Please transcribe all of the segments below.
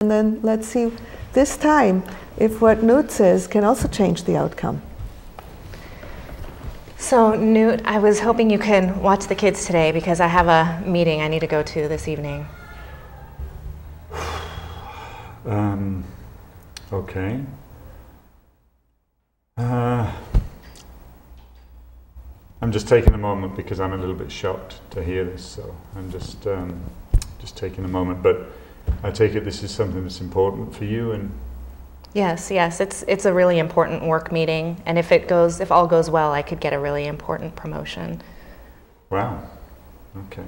And then let's see this time if what Newt says can also change the outcome. So, Newt, I was hoping you can watch the kids today because I have a meeting I need to go to this evening. Okay. I'm just taking a moment because I'm a little bit shocked to hear this, so I'm just taking a moment. But I take it this is something that's important for you, and Yes, it's a really important work meeting, and if all goes well, I could get a really important promotion. wow. Okay.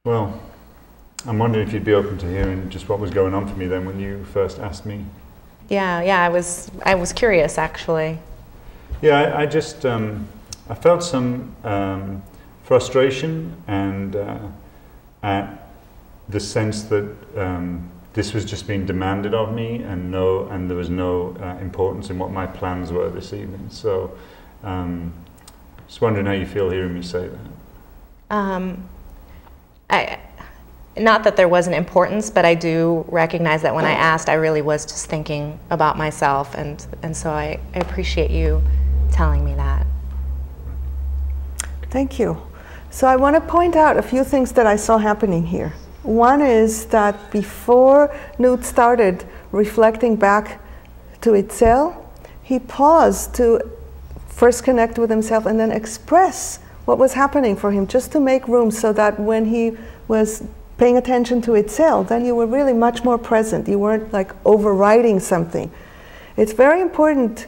Well, I'm wondering if you'd be open to hearing just what was going on for me then when you first asked me. Yeah, I was curious actually. Yeah, I just I felt some frustration and at the sense that this was just being demanded of me, and there was no importance in what my plans were this evening. So, just wondering how you feel hearing me say that. Not that there wasn't importance, but I do recognize that when I asked, I really was just thinking about myself, and so I appreciate you telling me that. Thank you. So I want to point out a few things that I saw happening here. One is that before Newt started reflecting back to Itzel, he paused to first connect with himself and then express what was happening for him, just to make room so that when he was paying attention to Itzel, then you were really much more present. You weren't like overriding something. It's very important.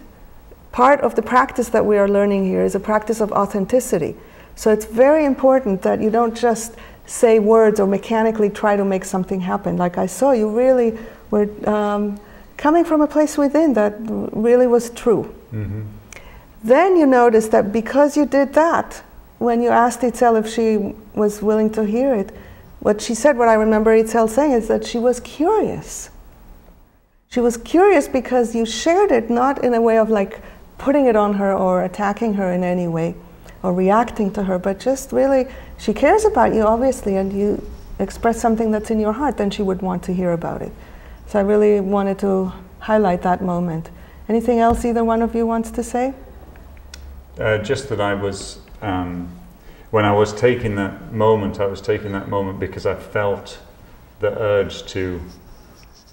Part of the practice that we are learning here is a practice of authenticity. So it's very important that you don't just say words or mechanically try to make something happen. Like I saw, you really were coming from a place within that really was true. Mm-hmm. Then you notice that because you did that, when you asked Itzel if she was willing to hear it, what she said, what I remember Itzel saying, is that she was curious. She was curious because you shared it not in a way of like putting it on her or attacking her in any way or reacting to her, but just really, she cares about you obviously, and you express something that's in your heart, then she would want to hear about it. So I really wanted to highlight that moment. Anything else either one of you wants to say? Just that I was, when I was taking that moment, I was taking that moment because I felt the urge to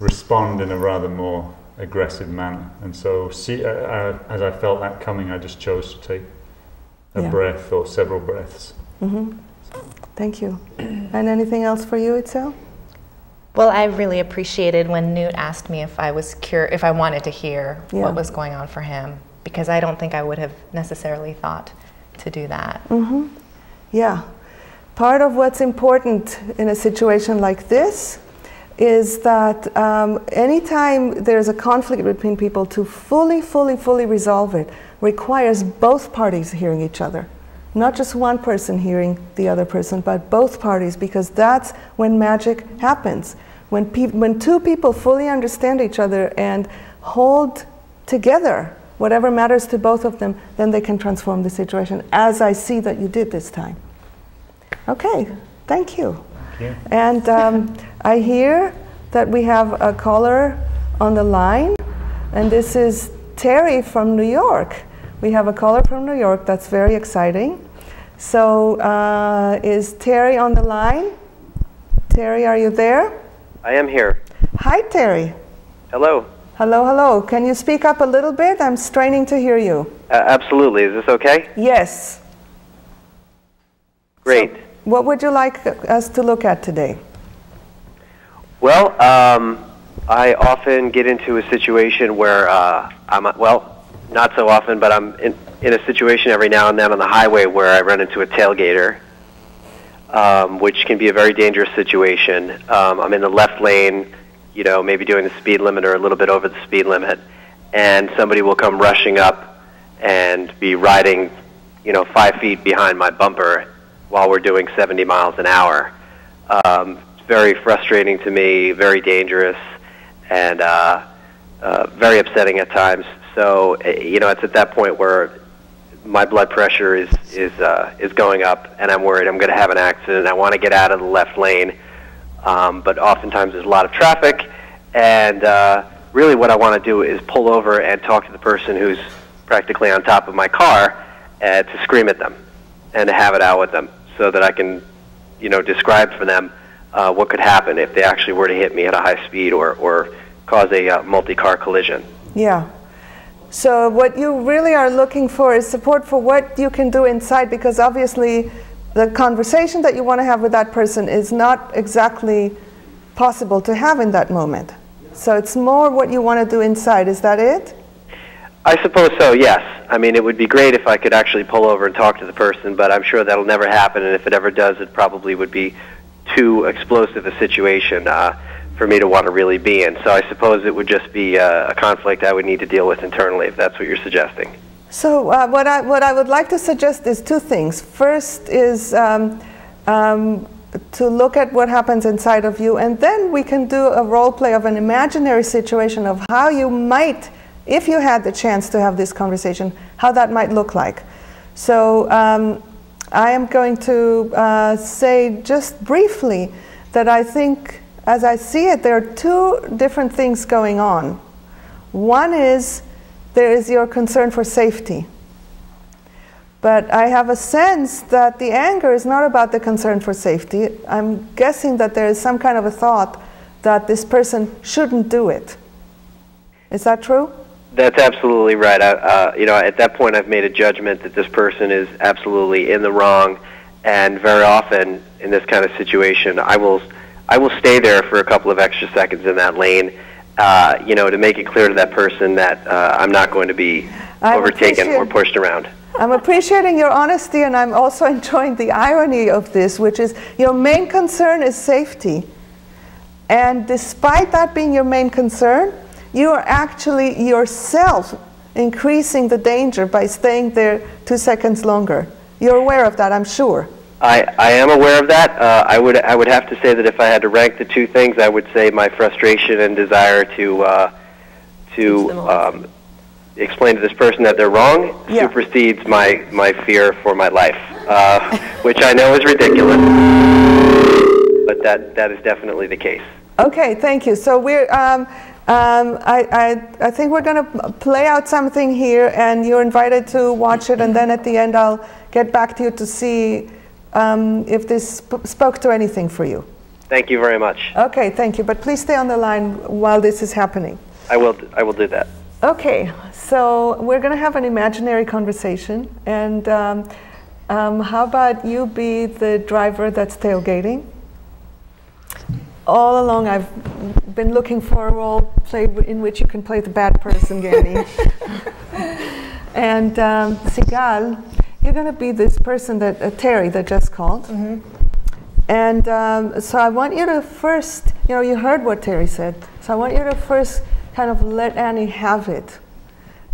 respond in a rather more aggressive manner. And so as I felt that coming, I just chose to take a breath or several breaths. Mm-hmm. Thank you. And anything else for you, Itzel? Well, I really appreciated when Newt asked me if I wanted to hear what was going on for him, because I don't think I would have necessarily thought to do that. Mm-hmm. Yeah. Part of what's important in a situation like this is that anytime there's a conflict between people, to fully resolve it requires both parties hearing each other. Not just one person hearing the other person, but both parties, because that's when magic happens. When two people fully understand each other and hold together whatever matters to both of them, then they can transform the situation, as I see that you did this time. Okay, thank you. Yeah. And I hear that we have a caller on the line, and this is Terry from New York. We have a caller from New York. That's very exciting. So is Terry on the line? Terry, are you there? I am here. Hi, Terry. Hello. Hello. Can you speak up a little bit? I'm straining to hear you. Absolutely. Is this okay? Yes. Great. So, what would you like us to look at today? Well, I often get into a situation where not so often, but I'm in a situation every now and then on the highway where I run into a tailgater, which can be a very dangerous situation. I'm in the left lane, maybe doing the speed limit or a little bit over the speed limit, and somebody will come rushing up and be riding, 5 feet behind my bumper while we're doing 70 miles an hour. It's very frustrating to me, very dangerous, and very upsetting at times. So, it's at that point where my blood pressure is going up, and I'm worried I'm going to have an accident. I want to get out of the left lane, but oftentimes there's a lot of traffic, and really what I want to do is pull over and talk to the person who's practically on top of my car to scream at them and to have it out with them so that I can, describe for them what could happen if they actually were to hit me at a high speed or cause a multi-car collision. Yeah. So what you really are looking for is support for what you can do inside, because obviously the conversation that you want to have with that person is not exactly possible to have in that moment. So it's more what you want to do inside. Is that it? I suppose so, yes. I mean, it would be great if I could actually pull over and talk to the person, but I'm sure that'll never happen, and if it ever does, it probably would be too explosive a situation for me to want to really be in. So I suppose it would just be a conflict I would need to deal with internally, if that's what you're suggesting. So what I would like to suggest is two things. First is to look at what happens inside of you, and then we can do a role play of an imaginary situation of how you might, if you had the chance to have this conversation, how that might look like. So I am going to say just briefly that I think, as I see it, there are two different things going on. One is there is your concern for safety. But I have a sense that the anger is not about the concern for safety. I'm guessing that there is some kind of a thought that this person shouldn't do it. Is that true? That's absolutely right. At that point, I've made a judgment that this person is absolutely in the wrong, and very often in this kind of situation, I will stay there for a couple of extra seconds in that lane, to make it clear to that person that I'm not going to be overtaken or pushed around. I'm appreciating your honesty, and I'm also enjoying the irony of this, which is your main concern is safety. And despite that being your main concern, you are actually yourself increasing the danger by staying there 2 seconds longer. You're aware of that, I'm sure. I am aware of that. I would have to say that if I had to rank the two things, I would say my frustration and desire to explain to this person that they're wrong supersedes my fear for my life, which I know is ridiculous, but that is definitely the case. Okay, thank you. So we're I think we're going to play out something here, and you're invited to watch it, and then at the end I'll get back to you to see if this spoke to anything for you. Thank you very much. Okay, thank you. But please stay on the line while this is happening. I will do that. Okay, so we're going to have an imaginary conversation, and how about you be the driver that's tailgating? All along I've been looking for a role play in which you can play the bad person, Gani. And Sigal, you're going to be this person that Terry that just called. Mm-hmm. And so I want you to first, you heard what Terry said, so I want you to first kind of let Annie have it.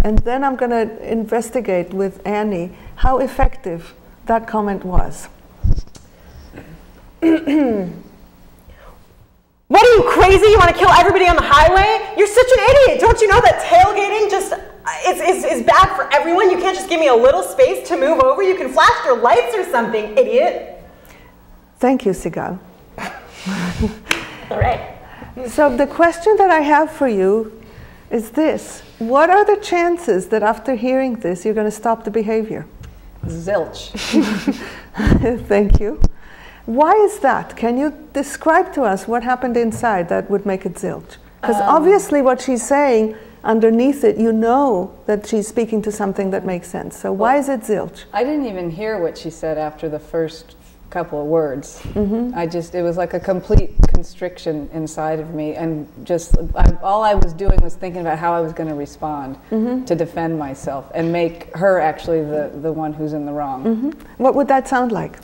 And then I'm going to investigate with Annie how effective that comment was. What are you, crazy? You want to kill everybody on the highway? You're such an idiot. Don't you know that tailgating just is bad for everyone? You can't just give me a little space to move over. You can flash your lights or something, idiot. Thank you, Sigal. All right. So the question that I have for you is this. What are the chances that after hearing this, you're going to stop the behavior? Zilch. Thank you. Why is that? Can you describe to us what happened inside that would make it zilch? Because obviously what she's saying, underneath it, you know that she's speaking to something that makes sense. So why is it zilch? I didn't even hear what she said after the first couple of words. Mm-hmm. It was like a complete constriction inside of me, and just all I was doing was thinking about how I was going to respond to defend myself and make her actually the one who's in the wrong. Mm-hmm. What would that sound like?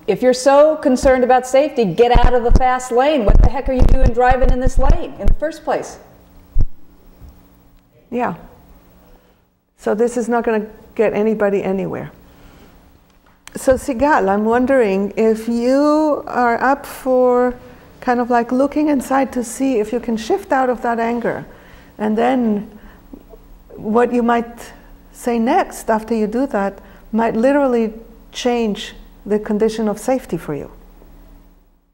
If you're so concerned about safety, get out of the fast lane. What the heck are you doing driving in this lane in the first place? Yeah. So this is not going to get anybody anywhere. So Sigal, I'm wondering if you are up for kind of like looking inside to see if you can shift out of that anger, and then what you might say next after you do that might literally change the condition of safety for you.